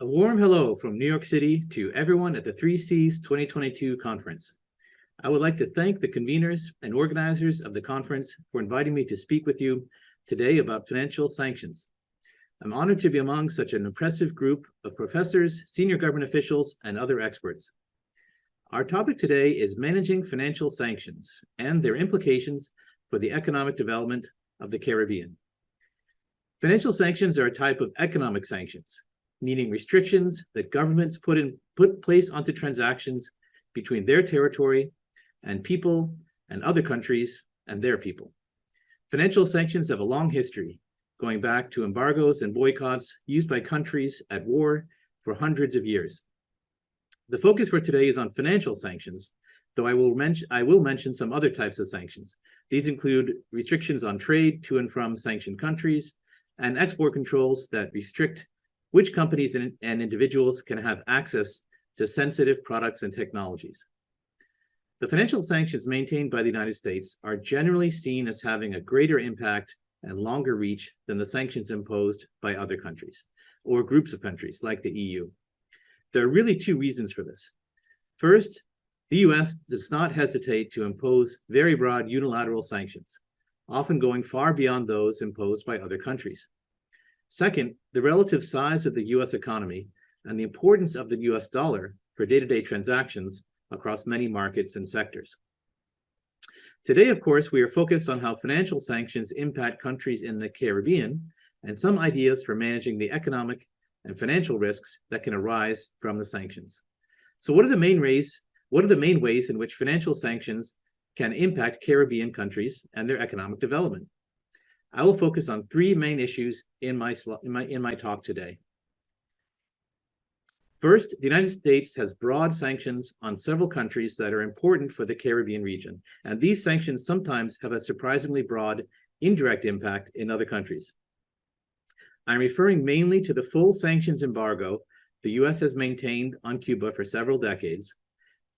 A warm hello from New York City to everyone at the 3Cs 2022 conference. I would like to thank the conveners and organizers of the conference for inviting me to speak with you today about financial sanctions. I'm honored to be among such an impressive group of professors, senior government officials, and other experts. Our topic today is managing financial sanctions and their implications for the economic development of the Caribbean. Financial sanctions are a type of economic sanctions, meaning restrictions that governments put place onto transactions between their territory and people and other countries and their people. Financial sanctions have a long history, going back to embargoes and boycotts used by countries at war for hundreds of years. The focus for today is on financial sanctions, though I will mention some other types of sanctions. These include restrictions on trade to and from sanctioned countries and export controls that restrict which companies and individuals can have access to sensitive products and technologies. The financial sanctions maintained by the United States are generally seen as having a greater impact and longer reach than the sanctions imposed by other countries or groups of countries like the EU. There are really two reasons for this. First, the US does not hesitate to impose very broad unilateral sanctions, often going far beyond those imposed by other countries. Second, the relative size of the US economy and the importance of the US dollar for day-to-day transactions across many markets and sectors. Today, of course, we are focused on how financial sanctions impact countries in the Caribbean and some ideas for managing the economic and financial risks that can arise from the sanctions. So what are the main ways in which financial sanctions can impact Caribbean countries and their economic development? I will focus on three main issues in my talk today. First, the United States has broad sanctions on several countries that are important for the Caribbean region, and these sanctions sometimes have a surprisingly broad indirect impact in other countries. I'm referring mainly to the full sanctions embargo the US has maintained on Cuba for several decades,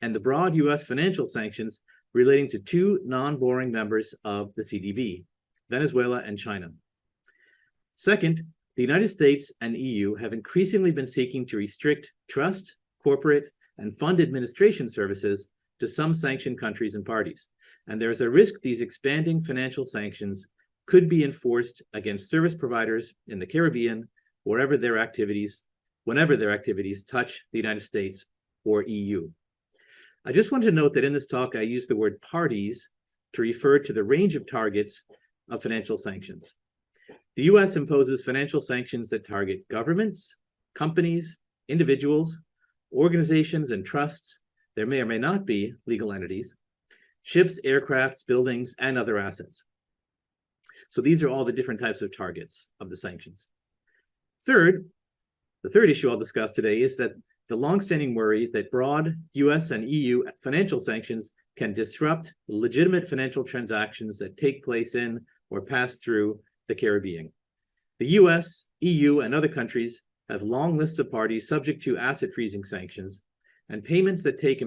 and the broad US financial sanctions relating to two non-boring members of the CDB, Venezuela and China. Second, the United States and EU have increasingly been seeking to restrict trust, corporate, and fund administration services to some sanctioned countries and parties, and there is a risk these expanding financial sanctions could be enforced against service providers in the Caribbean whenever their activities touch the United States or EU. I just want to note that in this talk, I use the word parties to refer to the range of targets of financial sanctions. The US imposes financial sanctions that target governments, companies, individuals, organizations, and trusts. There may or may not be legal entities, ships, aircrafts, buildings, and other assets. So these are all the different types of targets of the sanctions. The third issue I'll discuss today is that the longstanding worry that broad US and EU financial sanctions can disrupt legitimate financial transactions that take place in or pass through the Caribbean. The US, EU, and other countries have long lists of parties subject to asset freezing sanctions, and payments that take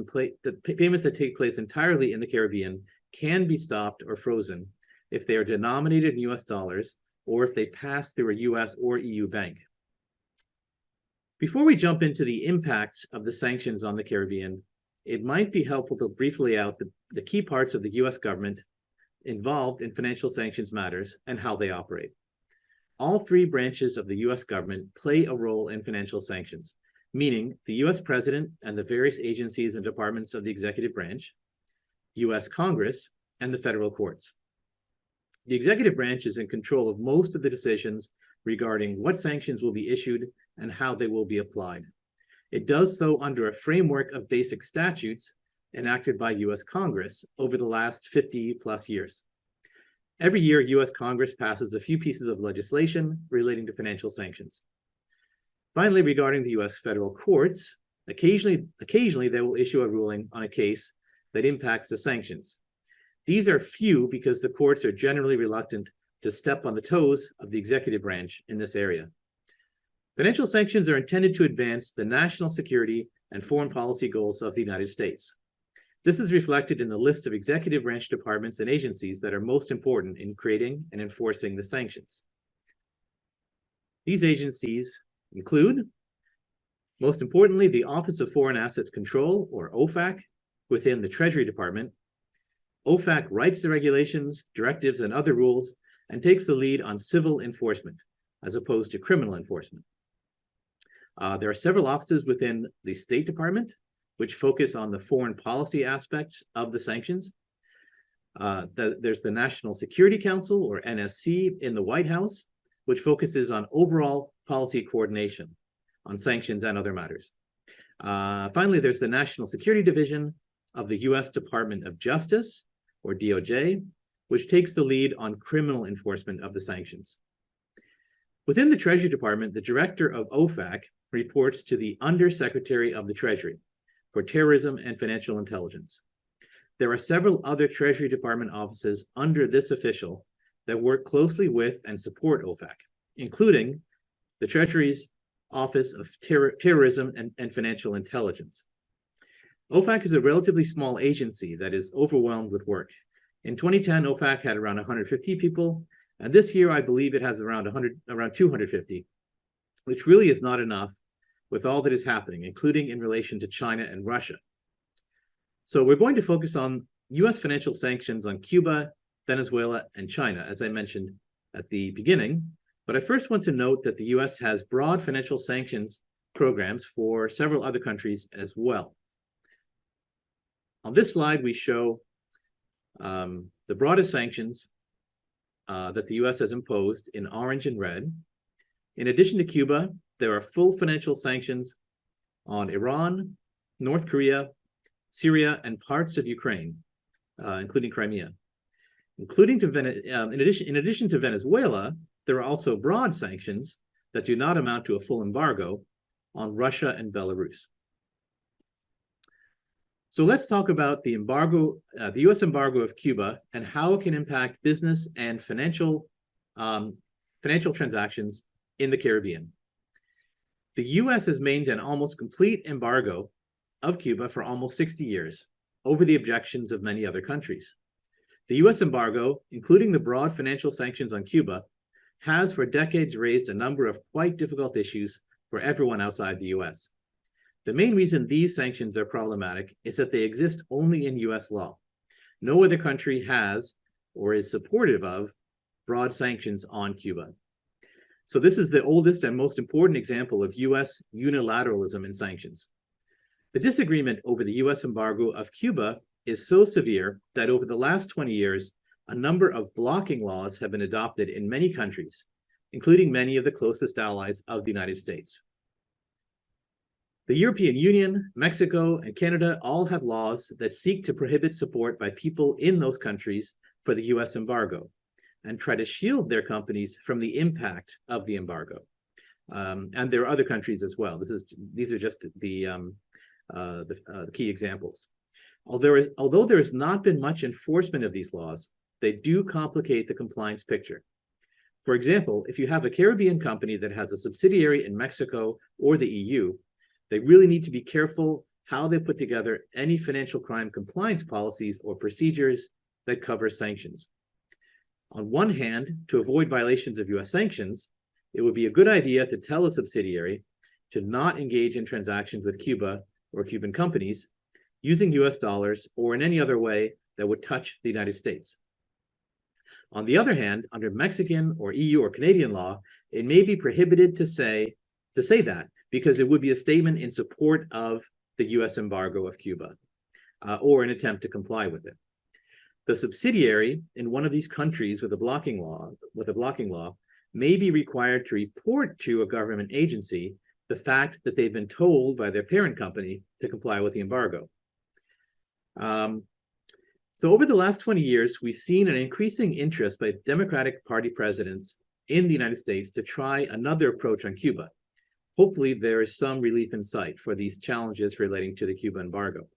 place entirely in the Caribbean can be stopped or frozen if they are denominated in US dollars or if they pass through a US or EU bank. Before we jump into the impacts of the sanctions on the Caribbean, it might be helpful to briefly lay out the key parts of the US government involved in financial sanctions matters and how they operate. All three branches of the US government play a role in financial sanctions, meaning the US President and the various agencies and departments of the executive branch, US Congress, and the federal courts. The executive branch is in control of most of the decisions regarding what sanctions will be issued and how they will be applied. It does so under a framework of basic statutes enacted by US Congress over the last 50 plus years. Every year, US Congress passes a few pieces of legislation relating to financial sanctions. Finally, regarding the US federal courts, occasionally they will issue a ruling on a case that impacts the sanctions. These are few because the courts are generally reluctant to step on the toes of the executive branch in this area. Financial sanctions are intended to advance the national security and foreign policy goals of the United States. This is reflected in the list of executive branch departments and agencies that are most important in creating and enforcing the sanctions. These agencies include Most importantly, the Office of Foreign Assets Control, or OFAC, within the Treasury Department. OFAC writes the regulations, directives, and other rules, and takes the lead on civil enforcement, as opposed to criminal enforcement. There are several offices within the State Department, which focus on the foreign policy aspects of the sanctions. There's the National Security Council, or NSC, in the White House, which focuses on overall policy coordination on sanctions and other matters. Finally, there's the National Security Division of the U.S. Department of Justice, or DOJ, which takes the lead on criminal enforcement of the sanctions. Within the Treasury Department, the director of OFAC reports to the Undersecretary of the Treasury for Terrorism and Financial Intelligence. There are several other Treasury Department offices under this official that work closely with and support OFAC, including the Treasury's Office of Terrorism and Financial Intelligence. OFAC is a relatively small agency that is overwhelmed with work. In 2010, OFAC had around 150 people, and this year I believe it has around 250, which really is not enough with all that is happening, including in relation to China and Russia. So we're going to focus on U.S. financial sanctions on Cuba, Venezuela, and China, as I mentioned at the beginning. But I first want to note that the U.S. has broad financial sanctions programs for several other countries as well. On this slide, we show the broadest sanctions that the U.S. has imposed in orange and red. In addition to Cuba, there are full financial sanctions on Iran, North Korea, Syria, and parts of Ukraine, including Crimea. In addition to Venezuela, there are also broad sanctions that do not amount to a full embargo on Russia and Belarus. So let's talk about the embargo, the U.S. embargo of Cuba, and how it can impact business and financial transactions in the Caribbean. The U.S. has maintained an almost complete embargo of Cuba for almost 60 years, over the objections of many other countries. The U.S. embargo, including the broad financial sanctions on Cuba, has for decades raised a number of quite difficult issues for everyone outside the U.S. The main reason these sanctions are problematic is that they exist only in U.S. law. No other country has or is supportive of broad sanctions on Cuba. So this is the oldest and most important example of U.S. unilateralism in sanctions. The disagreement over the U.S. embargo of Cuba is so severe that over the last 20 years, a number of blocking laws have been adopted in many countries, including many of the closest allies of the United States. The European Union, Mexico, and Canada all have laws that seek to prohibit support by people in those countries for the U.S. embargo and try to shield their companies from the impact of the embargo. And there are other countries as well. These are just the key examples. Although there has not been much enforcement of these laws, they do complicate the compliance picture. For example, if you have a Caribbean company that has a subsidiary in Mexico or the EU, they really need to be careful how they put together any financial crime compliance policies or procedures that cover sanctions. On one hand, to avoid violations of U.S. sanctions, it would be a good idea to tell a subsidiary to not engage in transactions with Cuba or Cuban companies using U.S. dollars or in any other way that would touch the United States. On the other hand, under Mexican or EU or Canadian law, it may be prohibited to say that because it would be a statement in support of the U.S. embargo of Cuba or an attempt to comply with it. The subsidiary in one of these countries with a blocking law may be required to report to a government agency the fact that they've been told by their parent company to comply with the embargo. So over the last 20 years, we've seen an increasing interest by Democratic Party presidents in the United States to try another approach on Cuba. Hopefully, there is some relief in sight for these challenges relating to the Cuba embargo.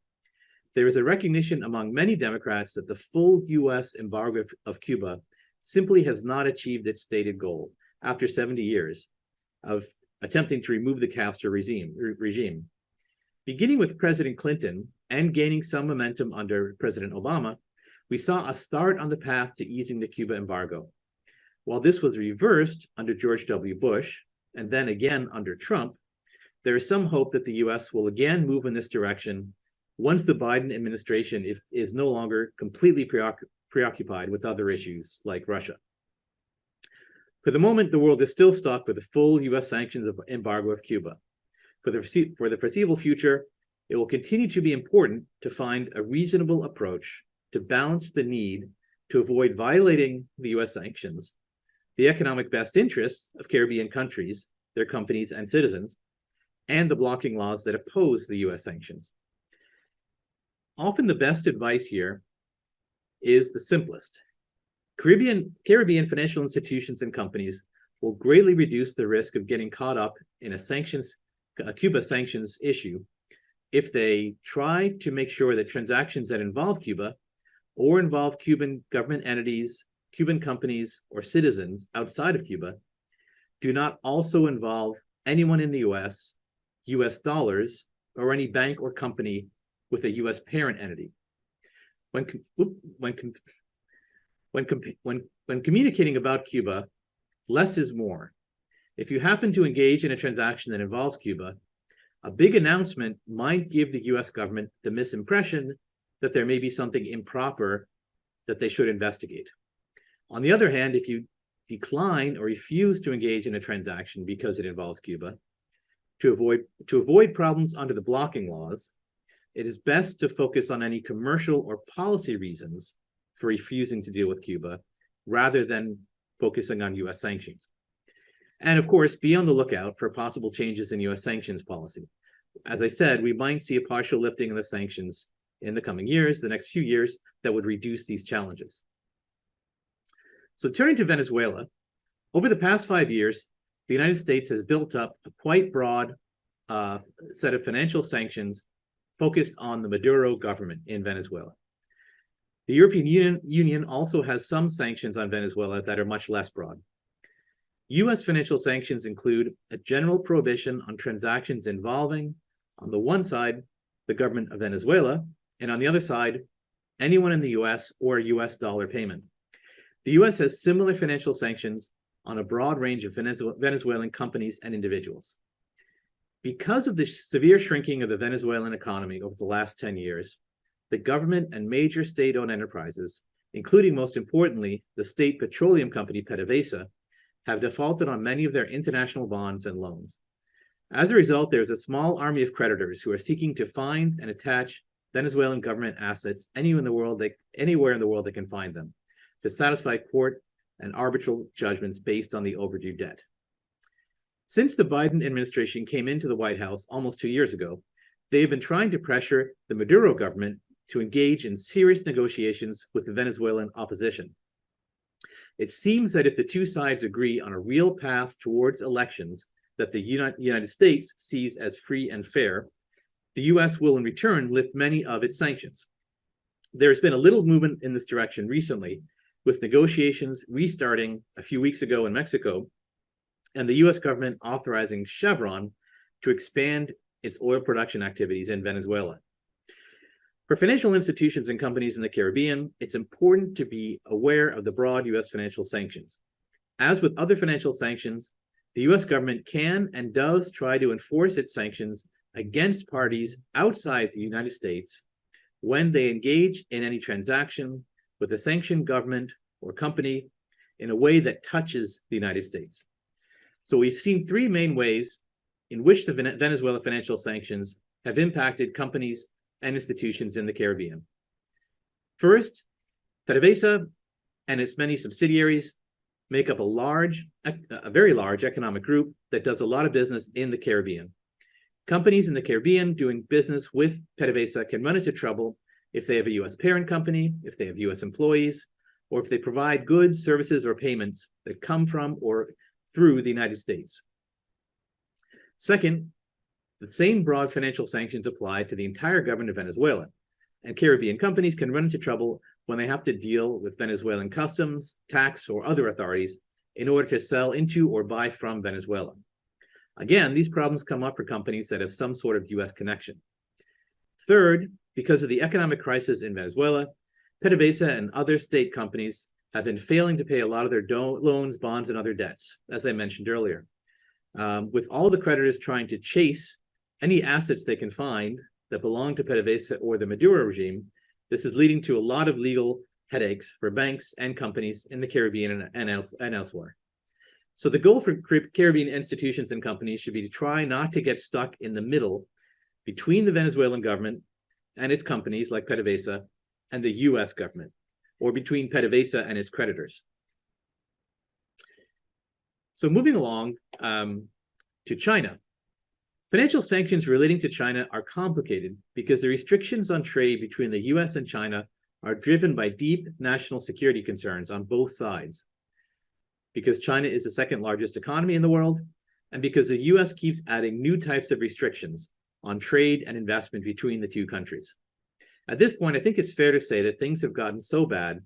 There is a recognition among many Democrats that the full U.S. embargo of Cuba simply has not achieved its stated goal after 70 years of attempting to remove the Castro regime. Beginning with President Clinton and gaining some momentum under President Obama, we saw a start on the path to easing the Cuba embargo. While this was reversed under George W. Bush, and then again under Trump, there is some hope that the US will again move in this direction once the Biden administration is no longer completely preoccupied with other issues like Russia. For the moment, the world is still stuck with the full US sanctions embargo of Cuba. For the foreseeable future, it will continue to be important to find a reasonable approach to balance the need to avoid violating the US sanctions, the economic best interests of Caribbean countries, their companies and citizens, and the blocking laws that oppose the US sanctions. Often the best advice here is the simplest. Caribbean financial institutions and companies will greatly reduce the risk of getting caught up in a Cuba sanctions issue if they try to make sure that transactions that involve Cuba or involve Cuban government entities, Cuban companies, or citizens outside of Cuba do not also involve anyone in the US, US dollars, or any bank or company with a US parent entity. When communicating about Cuba, less is more. If you happen to engage in a transaction that involves Cuba, a big announcement might give the US government the misimpression that there may be something improper that they should investigate. On the other hand, if you decline or refuse to engage in a transaction because it involves Cuba, to avoid problems under the blocking laws, it is best to focus on any commercial or policy reasons for refusing to deal with Cuba, rather than focusing on US sanctions. And of course, be on the lookout for possible changes in US sanctions policy. As I said, we might see a partial lifting of the sanctions in the coming years, the next few years, that would reduce these challenges. So turning to Venezuela, over the past 5 years, the United States has built up a quite broad set of financial sanctions focused on the Maduro government in Venezuela. The European Union also has some sanctions on Venezuela that are much less broad. US financial sanctions include a general prohibition on transactions involving, on the one side, the government of Venezuela, and on the other side, anyone in the US or US dollar payment. The US has similar financial sanctions on a broad range of Venezuelan companies and individuals. Because of the severe shrinking of the Venezuelan economy over the last 10 years, the government and major state-owned enterprises, including most importantly, the state petroleum company PDVSA, have defaulted on many of their international bonds and loans. As a result, there's a small army of creditors who are seeking to find and attach Venezuelan government assets anywhere in the world they can find them, to satisfy court and arbitral judgments based on the overdue debt. Since the Biden administration came into the White House almost 2 years ago, they have been trying to pressure the Maduro government to engage in serious negotiations with the Venezuelan opposition. It seems that if the two sides agree on a real path towards elections that the United States sees as free and fair, the US will in return lift many of its sanctions. There's been a little movement in this direction recently, with negotiations restarting a few weeks ago in Mexico, and the US government authorizing Chevron to expand its oil production activities in Venezuela. For financial institutions and companies in the Caribbean, it's important to be aware of the broad US financial sanctions. As with other financial sanctions, the US government can and does try to enforce its sanctions against parties outside the United States when they engage in any transaction with a sanctioned government or company in a way that touches the United States. So we've seen three main ways in which the Venezuela financial sanctions have impacted companies and institutions in the Caribbean. First, PDVSA and its many subsidiaries make up a very large economic group that does a lot of business in the Caribbean. Companies in the Caribbean doing business with PDVSA can run into trouble if they have a US parent company, if they have US employees, or if they provide goods, services, or payments that come from or through the United States. Second, the same broad financial sanctions apply to the entire government of Venezuela, and Caribbean companies can run into trouble when they have to deal with Venezuelan customs, tax, or other authorities in order to sell into or buy from Venezuela. Again, these problems come up for companies that have some sort of US connection. Third, because of the economic crisis in Venezuela, PDVSA and other state companies have been failing to pay a lot of their loans, bonds, and other debts, as I mentioned earlier. with all the creditors trying to chase any assets they can find that belong to PDVSA or the Maduro regime. This is leading to a lot of legal headaches for banks and companies in the Caribbean and elsewhere. So the goal for Caribbean institutions and companies should be to try not to get stuck in the middle between the Venezuelan government and its companies like PDVSA and the US government, or between PDVSA and its creditors. So moving along to China. Financial sanctions relating to China are complicated because the restrictions on trade between the US and China are driven by deep national security concerns on both sides, because China is the second largest economy in the world, and because the US keeps adding new types of restrictions on trade and investment between the two countries. At this point, I think it's fair to say that things have gotten so bad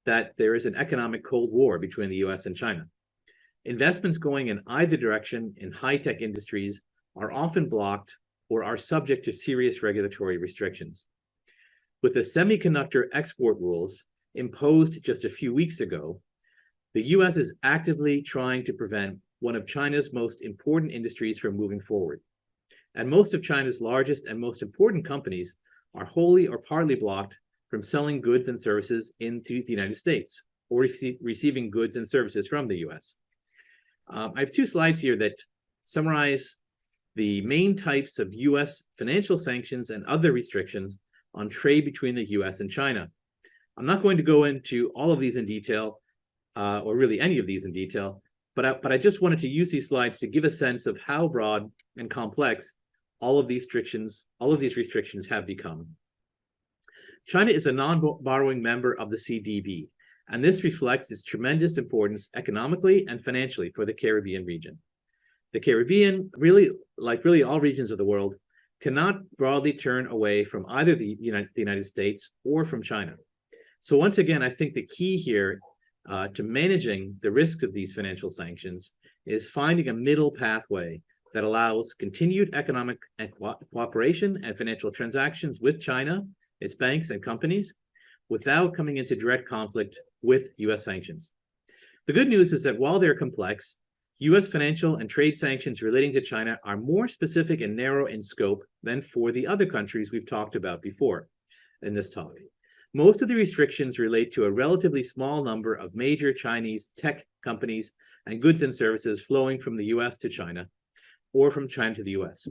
that there is an economic Cold War between the US and China. Investments going in either direction in high-tech industries are often blocked or are subject to serious regulatory restrictions. With the semiconductor export rules imposed just a few weeks ago, the US is actively trying to prevent one of China's most important industries from moving forward. And most of China's largest and most important companies are wholly or partly blocked from selling goods and services into the United States or receiving goods and services from the US. I have two slides here that summarize the main types of US financial sanctions and other restrictions on trade between the US and China. I'm not going to go into all of these in detail, or really any of these in detail, but I just wanted to use these slides to give a sense of how broad and complex all of these restrictions have become. China is a non-borrowing member of the CDB, and this reflects its tremendous importance economically and financially for the Caribbean region. The Caribbean, really all regions of the world, cannot broadly turn away from either the United States or from China. So once again, I think the key here to managing the risks of these financial sanctions is finding a middle pathway that allows continued economic cooperation and financial transactions with China, its banks and companies, without coming into direct conflict with US sanctions. The good news is that while they're complex, US financial and trade sanctions relating to China are more specific and narrow in scope than for the other countries we've talked about before in this talk. Most of the restrictions relate to a relatively small number of major Chinese tech companies and goods and services flowing from the US to China, or from China to the US.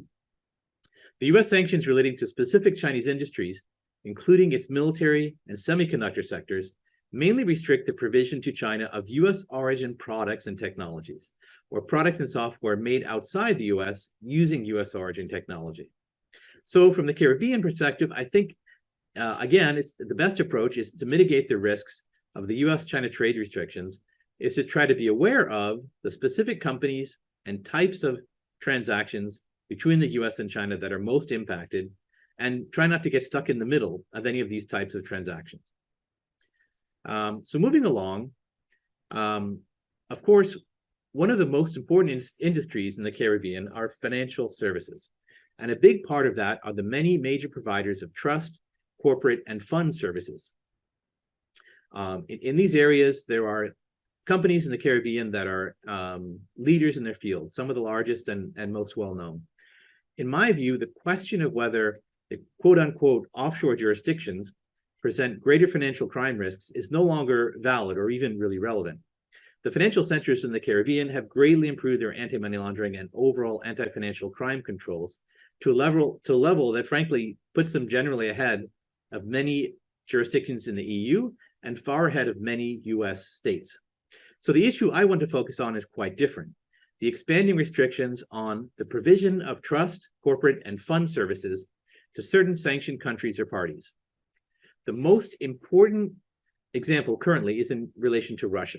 The US sanctions relating to specific Chinese industries, including its military and semiconductor sectors, mainly restrict the provision to China of US origin products and technologies, or products and software made outside the US using US origin technology. So from the Caribbean perspective, I think, again, it's the best approach is to mitigate the risks of the US-China trade restrictions, is to try to be aware of the specific companies and types of transactions between the US and China that are most impacted, and try not to get stuck in the middle of any of these types of transactions. So moving along, of course, one of the most important industries in the Caribbean are financial services. And a big part of that are the many major providers of trust, corporate, and fund services. In these areas, there are companies in the Caribbean that are leaders in their field, some of the largest and most well-known. In my view, the question of whether the quote-unquote offshore jurisdictions present greater financial crime risks is no longer valid or even really relevant. The financial centers in the Caribbean have greatly improved their anti-money laundering and overall anti-financial crime controls to a level that frankly puts them generally ahead of many jurisdictions in the EU and far ahead of many US states. So the issue I want to focus on is quite different: the expanding restrictions on the provision of trust, corporate, and fund services to certain sanctioned countries or parties. The most important example currently is in relation to Russia.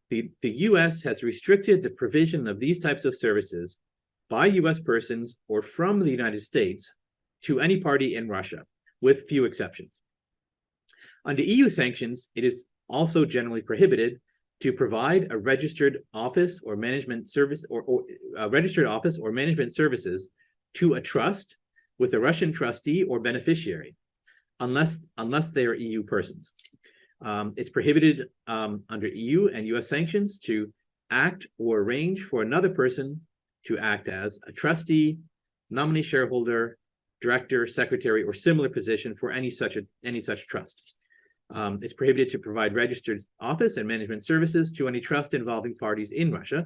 The US has restricted the provision of these types of services by US persons or from the United States to any party in Russia, with few exceptions. Under EU sanctions, it is also generally prohibited to provide a registered office or management service or registered office or management services to a trust with a Russian trustee or beneficiary, unless they are EU persons. It's prohibited under EU and US sanctions to act or arrange for another person to act as a trustee, nominee shareholder, director, secretary, or similar position for any such trust. It's prohibited to provide registered office and management services to any trust involving parties in Russia.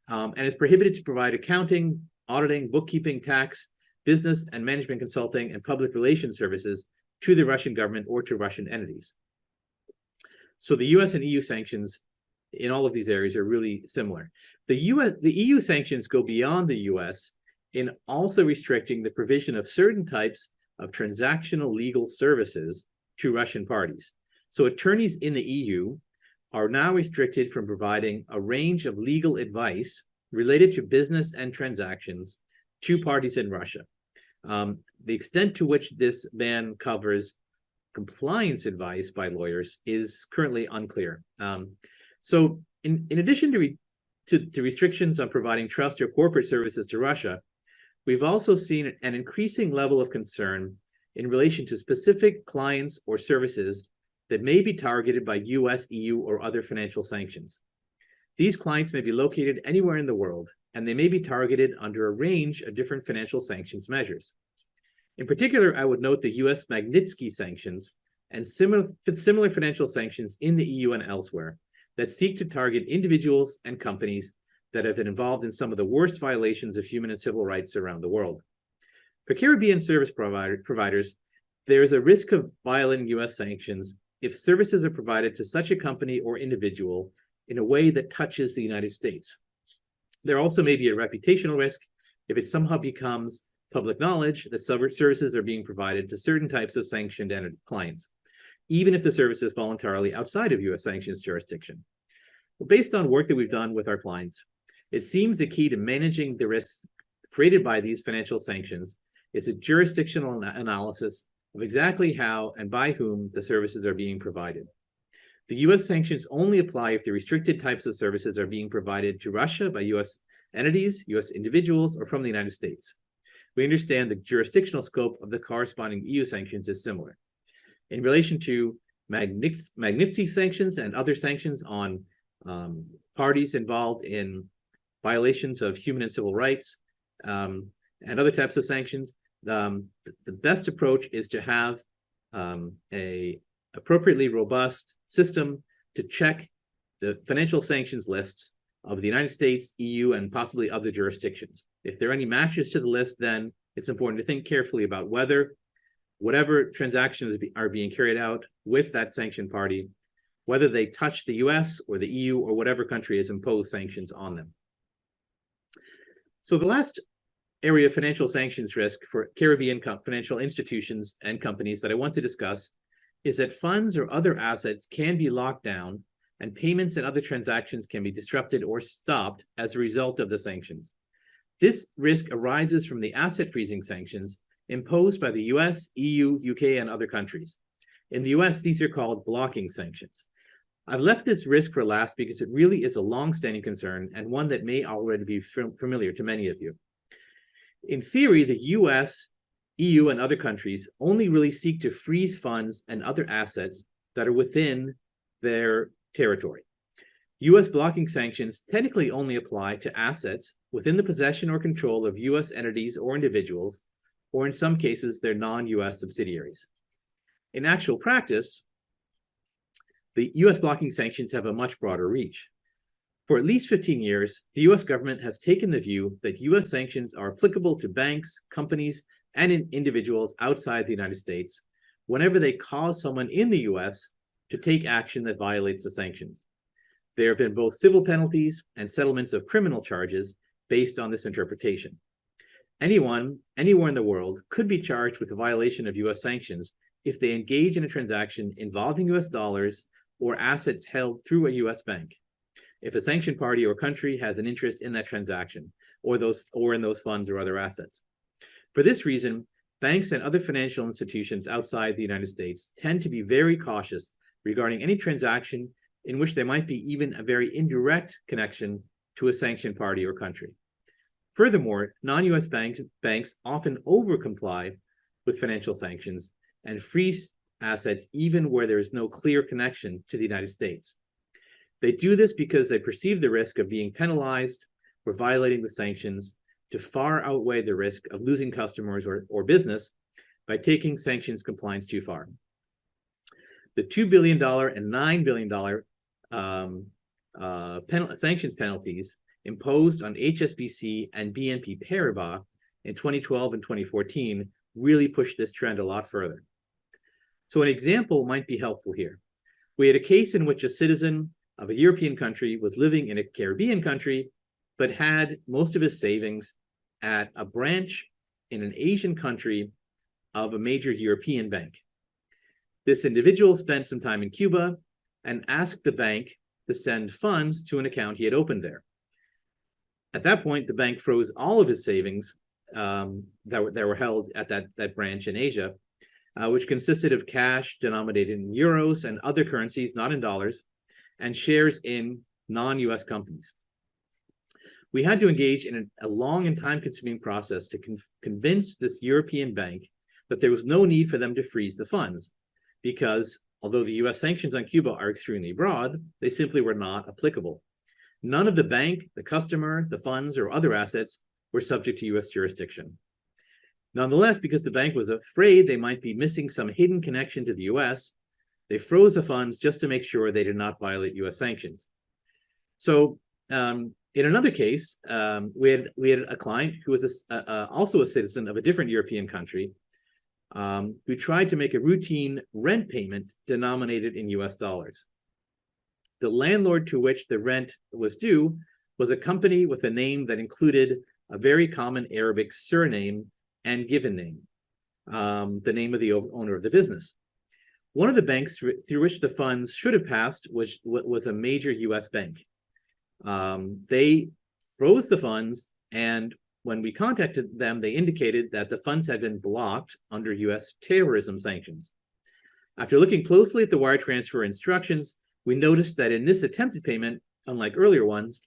And it's prohibited to provide accounting, auditing, bookkeeping, tax, business and management consulting, and public relations services to the Russian government or to Russian entities. So the US and EU sanctions in all of these areas are really similar. The EU sanctions go beyond the US in also restricting the provision of certain types of transactional legal services to Russian parties. So attorneys in the EU are now restricted from providing a range of legal advice related to business and transactions to parties in Russia. The extent to which this ban covers compliance advice by lawyers is currently unclear. So in addition to restrictions on providing trust or corporate services to Russia, we've also seen an increasing level of concern in relation to specific clients or services that may be targeted by US, EU, or other financial sanctions. These clients may be located anywhere in the world, and they may be targeted under a range of different financial sanctions measures. In particular, I would note the US Magnitsky sanctions and similar financial sanctions in the EU and elsewhere that seek to target individuals and companies that have been involved in some of the worst violations of human and civil rights around the world. For Caribbean service providers, there is a risk of violating US sanctions if services are provided to such a company or individual in a way that touches the United States. There also may be a reputational risk if it somehow becomes public knowledge that services are being provided to certain types of sanctioned clients, even if the service is voluntarily outside of US sanctions jurisdiction. Well, based on work that we've done with our clients, it seems the key to managing the risks created by these financial sanctions is a jurisdictional analysis of exactly how and by whom the services are being provided. The US sanctions only apply if the restricted types of services are being provided to Russia by US entities, US individuals, or from the United States. We understand the jurisdictional scope of the corresponding EU sanctions is similar. In relation to Magnitsky sanctions and other sanctions on parties involved in violations of human and civil rights and other types of sanctions, the best approach is to have a appropriately robust system to check the financial sanctions lists of the United States, EU, and possibly other jurisdictions. If there are any matches to the list, then it's important to think carefully about whether whatever transactions are being carried out with that sanctioned party, whether they touch the US or the EU or whatever country has imposed sanctions on them. So the last area of financial sanctions risk for Caribbean financial institutions and companies that I want to discuss is that funds or other assets can be locked down and payments and other transactions can be disrupted or stopped as a result of the sanctions. This risk arises from the asset freezing sanctions imposed by the US, EU, UK, and other countries. In the US, these are called blocking sanctions. I've left this risk for last because it really is a long-standing concern and one that may already be familiar to many of you. In theory, the US, EU, and other countries only really seek to freeze funds and other assets that are within their territory. US blocking sanctions technically only apply to assets within the possession or control of US entities or individuals, or in some cases, their non-US subsidiaries. In actual practice, the US blocking sanctions have a much broader reach. For at least 15 years, the US government has taken the view that US sanctions are applicable to banks, companies, and individuals outside the United States whenever they cause someone in the US to take action that violates the sanctions. There have been both civil penalties and settlements of criminal charges based on this interpretation. Anyone, anywhere in the world, could be charged with a violation of US sanctions if they engage in a transaction involving US dollars or assets held through a US bank, if a sanctioned party or country has an interest in that transaction or in those funds or other assets. For this reason, banks and other financial institutions outside the United States tend to be very cautious regarding any transaction in which there might be even a very indirect connection to a sanctioned party or country. Furthermore, non-US banks often over-comply with financial sanctions and freeze assets even where there is no clear connection to the United States. They do this because they perceive the risk of being penalized for violating the sanctions to far outweigh the risk of losing customers or business by taking sanctions compliance too far. The $2 billion and $9 billion sanctions penalties imposed on HSBC and BNP Paribas in 2012 and 2014 really pushed this trend a lot further. So an example might be helpful here. We had a case in which a citizen of a European country was living in a Caribbean country, but had most of his savings at a branch in an Asian country of a major European bank. This individual spent some time in Cuba and asked the bank to send funds to an account he had opened there. At that point, the bank froze all of his savings that were held at that branch in Asia, which consisted of cash denominated in euros and other currencies, not in dollars, and shares in non-US companies. We had to engage in a long and time-consuming process to convince this European bank that there was no need for them to freeze the funds, because although the US sanctions on Cuba are extremely broad, they simply were not applicable. None of the bank, the customer, the funds, or other assets were subject to US jurisdiction. Nonetheless, because the bank was afraid they might be missing some hidden connection to the US, they froze the funds just to make sure they did not violate US sanctions. So in another case, we had a client who was also a citizen of a different European country who tried to make a routine rent payment denominated in US dollars. The landlord to which the rent was due was a company with a name that included a very common Arabic surname and given name, the name of the owner of the business. One of the banks through which the funds should have passed was a major US bank. They froze the funds, and when we contacted them, they indicated that the funds had been blocked under US terrorism sanctions. After looking closely at the wire transfer instructions, we noticed that in this attempted payment, unlike earlier ones,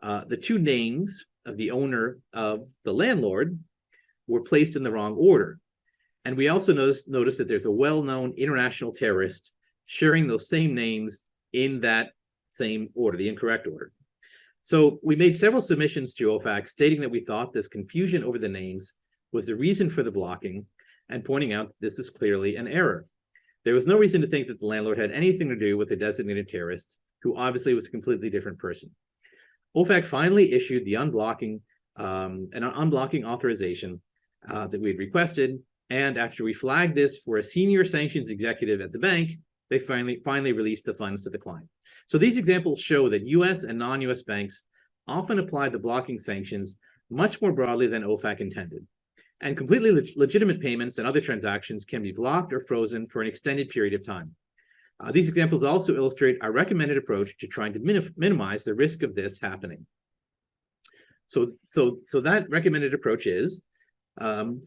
the two names of the owner of the landlord were placed in the wrong order. And we also noticed that there's a well-known international terrorist sharing those same names in that same order, the incorrect order. So we made several submissions to OFAC stating that we thought this confusion over the names was the reason for the blocking, and pointing out that this is clearly an error. There was no reason to think that the landlord had anything to do with the designated terrorist, who obviously was a completely different person. OFAC finally issued the unblocking authorization that we had requested, and after we flagged this for a senior sanctions executive at the bank, they finally released the funds to the client. So these examples show that US and non-US banks often apply the blocking sanctions much more broadly than OFAC intended. And completely legitimate payments and other transactions can be blocked or frozen for an extended period of time. These examples also illustrate our recommended approach to trying to minimize the risk of this happening. So that recommended approach is,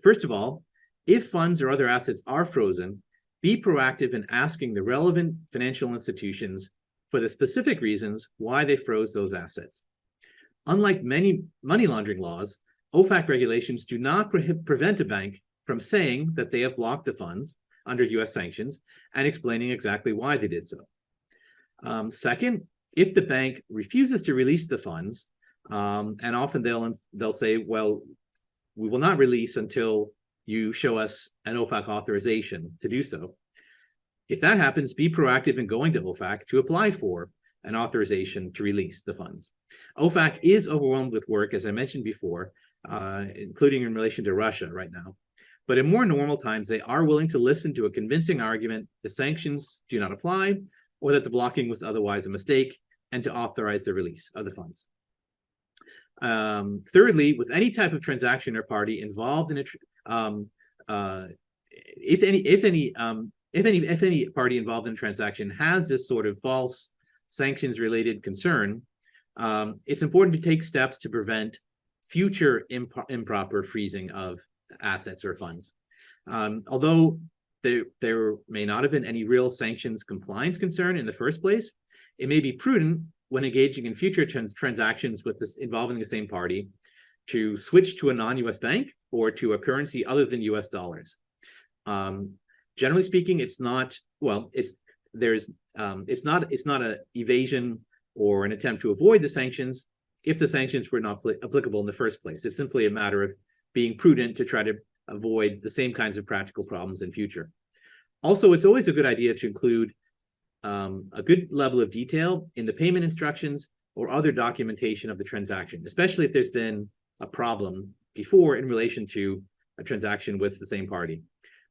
first of all, if funds or other assets are frozen, be proactive in asking the relevant financial institutions for the specific reasons why they froze those assets. Unlike many money laundering laws, OFAC regulations do not prevent a bank from saying that they have blocked the funds under US sanctions and explaining exactly why they did so. Second, if the bank refuses to release the funds, and often they'll say, well, we will not release until you show us an OFAC authorization to do so. If that happens, be proactive in going to OFAC to apply for an authorization to release the funds. OFAC is overwhelmed with work, as I mentioned before, including in relation to Russia right now. But in more normal times, they are willing to listen to a convincing argument the sanctions do not apply, or that the blocking was otherwise a mistake, and to authorize the release of the funds. Thirdly, with any type of transaction or party involved in if any party involved in a transaction has this sort of false sanctions-related concern, it's important to take steps to prevent future improper freezing of assets or funds. Although there may not have been any real sanctions compliance concern in the first place, it may be prudent when engaging in future transactions with this involving the same party to switch to a non-US bank or to a currency other than US dollars. Generally speaking, it's not an evasion or an attempt to avoid the sanctions if the sanctions were not applicable in the first place. It's simply a matter of being prudent to try to avoid the same kinds of practical problems in future. Also, it's always a good idea to include a good level of detail in the payment instructions or other documentation of the transaction, especially if there's been a problem before in relation to a transaction with the same party.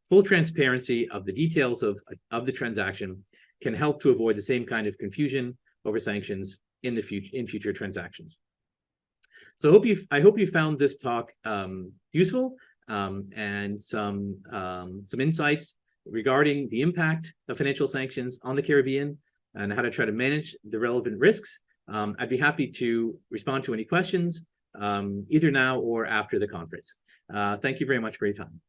Full transparency of the details of the transaction can help to avoid the same kind of confusion over sanctions in future transactions. So I hope you found this talk useful and some insights regarding the impact of financial sanctions on the Caribbean and how to try to manage the relevant risks. I'd be happy to respond to any questions either now or after the conference. Thank you very much for your time.